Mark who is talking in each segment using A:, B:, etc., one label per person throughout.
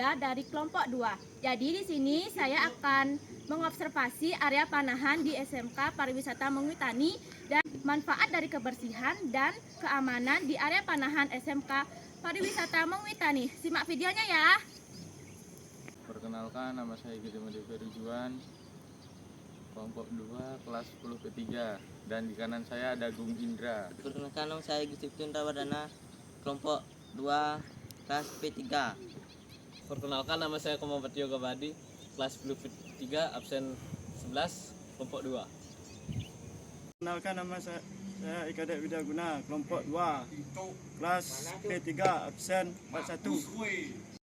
A: 3 dari kelompok 2. Jadi di sini saya akan mengobservasi area panahan di SMK Pariwisata Mengwitani dan manfaat dari kebersihan dan keamanan di area panahan SMK Pariwisata Mengwitani. Simak videonya ya.
B: Perkenalkan, nama saya Gede Ferijuan, kelompok 2, kelas 10 P3, dan di kanan saya ada Gung Indra.
C: Perkenalkan, nama saya Gusti Putra Wardana, kelompok 2, kelas P3.
D: Perkenalkan, nama saya Komabat Yoga Badi, kelas 10 P3, absen 11, kelompok 2.
E: Perkenalkan, nama saya Ika Dek Widaguna, kelompok 2, kelas P3, absen 41.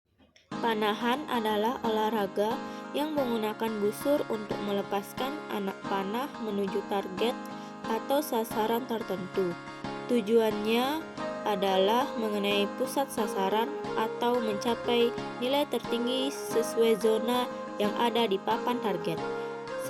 F: Panahan adalah olahraga yang menggunakan busur untuk melepaskan anak panah menuju target atau sasaran tertentu. Tujuannya adalah mengenai pusat sasaran atau mencapai nilai tertinggi sesuai zona yang ada di papan target.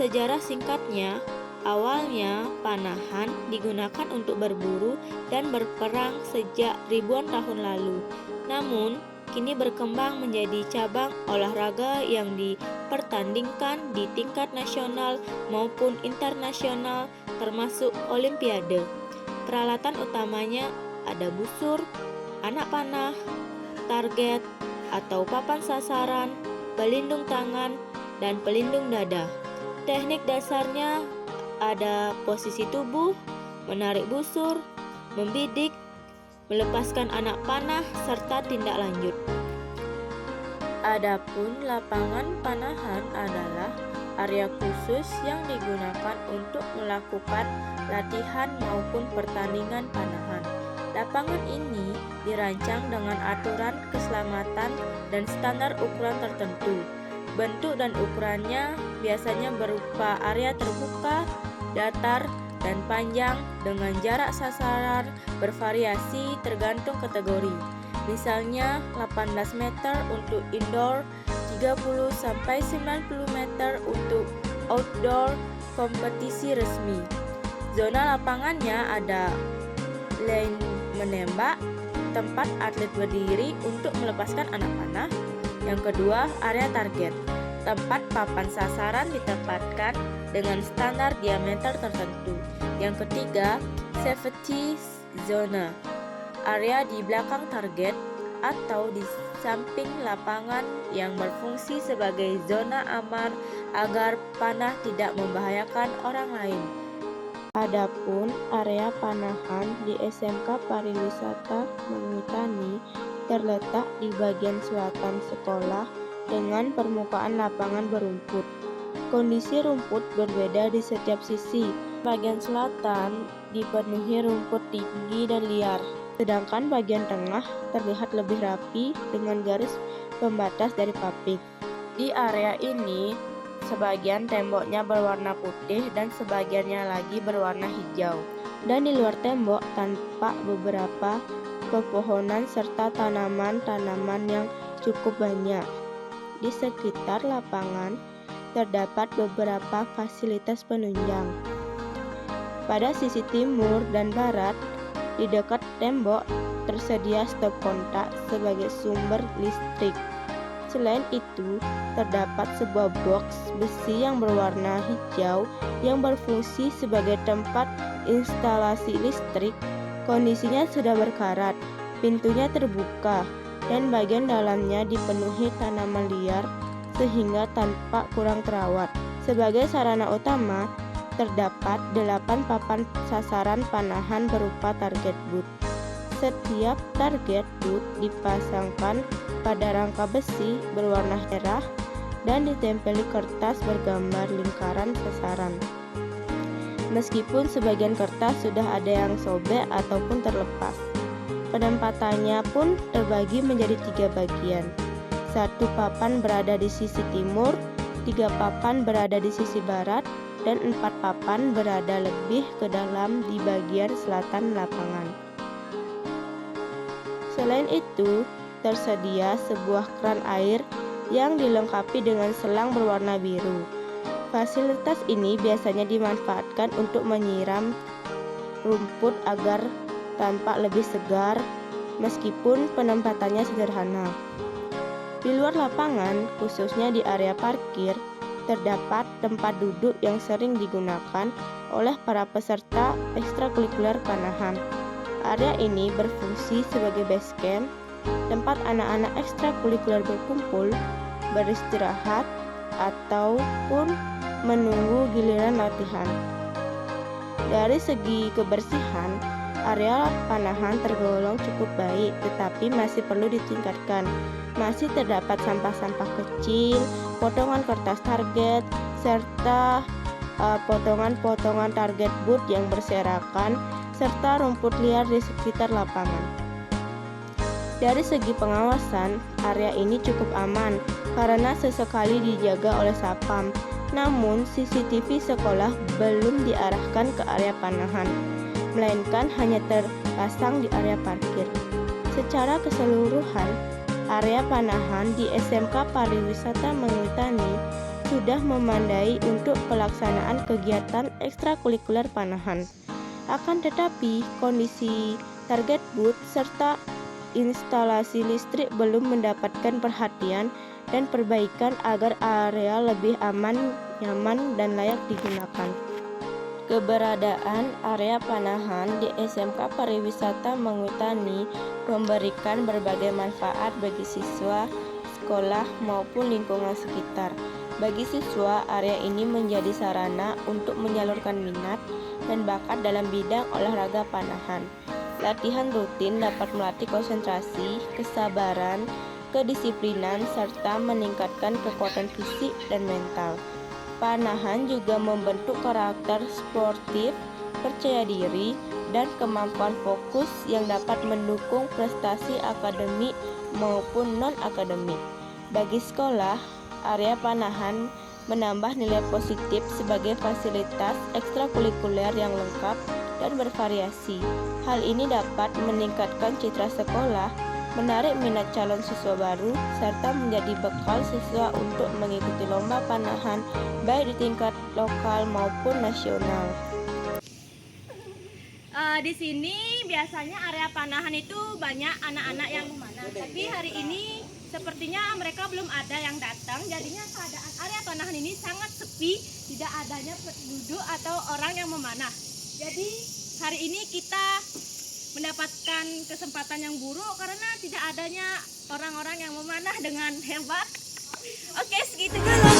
F: Sejarah singkatnya, awalnya panahan digunakan untuk berburu dan berperang sejak ribuan tahun lalu. Namun, kini berkembang menjadi cabang olahraga yang dipertandingkan di tingkat nasional maupun internasional termasuk olimpiade. Peralatan utamanya ada busur, anak panah, target atau papan sasaran, pelindung tangan, dan pelindung dada. Teknik dasarnya ada posisi tubuh, menarik busur, membidik, melepaskan anak panah, serta tindak lanjut. Adapun lapangan panahan adalah area khusus yang digunakan untuk melakukan latihan maupun pertandingan panahan. Lapangan ini dirancang dengan aturan keselamatan dan standar ukuran tertentu. Bentuk dan ukurannya biasanya berupa area terbuka, datar, dan panjang dengan jarak sasaran bervariasi tergantung kategori. Misalnya 18 meter untuk indoor, 30-90 meter untuk outdoor kompetisi resmi. Zona lapangannya ada lane menembak, tempat atlet berdiri untuk melepaskan anak panah. Yang kedua, area target, tempat papan sasaran ditempatkan dengan standar diameter tertentu. Yang ketiga, safety zone, area di belakang target atau di samping lapangan yang berfungsi sebagai zona aman agar panah tidak membahayakan orang lain. Adapun area panahan di SMK Pariwisata Mengwitani terletak di bagian selatan sekolah dengan permukaan lapangan berumput. Kondisi rumput berbeda di setiap sisi. Bagian selatan dipenuhi rumput tinggi dan liar, sedangkan bagian tengah terlihat lebih rapi dengan garis pembatas dari paping. Di area ini, sebagian temboknya berwarna putih dan sebagiannya lagi berwarna hijau. Dan di luar tembok tampak beberapa pepohonan serta tanaman-tanaman yang cukup banyak. Di sekitar lapangan terdapat beberapa fasilitas penunjang. Pada sisi timur dan barat, di dekat tembok tersedia stop kontak sebagai sumber listrik. Selain itu, terdapat sebuah box besi yang berwarna hijau yang berfungsi sebagai tempat instalasi listrik. Kondisinya sudah berkarat, pintunya terbuka, dan bagian dalamnya dipenuhi tanaman liar sehingga tampak kurang terawat. Sebagai sarana utama, terdapat 8 papan sasaran panahan berupa target boot. Setiap target boot dipasangkan pada rangka besi berwarna merah dan ditempeli kertas bergambar lingkaran sasaran. Meskipun sebagian kertas sudah ada yang sobek ataupun terlepas. Penempatannya pun terbagi menjadi 3 bagian. 1 papan berada di sisi timur, 3 papan berada di sisi barat, dan 4 papan berada lebih ke dalam di bagian selatan lapangan. Selain itu, tersedia sebuah keran air yang dilengkapi dengan selang berwarna biru. Fasilitas ini biasanya dimanfaatkan untuk menyiram rumput agar tampak lebih segar, meskipun penempatannya sederhana. Di luar lapangan, khususnya di area parkir, terdapat tempat duduk yang sering digunakan oleh para peserta ekstrakurikuler Panahan. Area ini berfungsi sebagai base camp, tempat anak-anak ekstrakurikuler berkumpul, beristirahat, ataupun menunggu giliran latihan. Dari segi kebersihan, area Panahan tergolong cukup baik, tetapi masih perlu ditingkatkan. Masih terdapat sampah-sampah kecil, potongan kertas target, serta potongan-potongan target boot yang berserakan, serta rumput liar di sekitar lapangan. Dari segi pengawasan, area ini cukup aman karena sesekali dijaga oleh Satpam. Namun, CCTV sekolah belum diarahkan ke area Panahan, melainkan hanya terpasang di area parkir. Secara keseluruhan, area Panahan di SMK Pariwisata Menguitani sudah memandai untuk pelaksanaan kegiatan ekstrakurikuler Panahan. Akan tetapi, kondisi target booth serta instalasi listrik belum mendapatkan perhatian dan perbaikan agar area lebih aman, nyaman, dan layak digunakan. Keberadaan area Panahan di SMK Pariwisata Menguitani memberikan berbagai manfaat bagi siswa, sekolah, maupun lingkungan sekitar. Bagi siswa, area ini menjadi sarana untuk menyalurkan minat dan bakat dalam bidang olahraga Panahan. Latihan rutin dapat melatih konsentrasi, kesabaran, kedisiplinan, serta meningkatkan kekuatan fisik dan mental. Panahan juga membentuk karakter sportif, percaya diri, dan kemampuan fokus yang dapat mendukung prestasi akademik maupun non-akademik. Bagi sekolah, area Panahan menambah nilai positif sebagai fasilitas ekstrakurikuler yang lengkap dan bervariasi. Hal ini dapat meningkatkan citra sekolah, menarik minat calon siswa baru, serta menjadi bekal siswa untuk mengikuti lomba Panahan baik di tingkat lokal maupun nasional.
A: Di sini biasanya area Panahan itu banyak anak-anak yang memanah, tapi hari ini sepertinya mereka belum ada yang datang, jadinya keadaan area Panahan ini sangat sepi, tidak adanya penduduk atau orang yang memanah. Jadi hari ini kita mendapatkan kesempatan yang buruk karena tidak adanya orang-orang yang memanah dengan hebat. Oke, segitu dulu.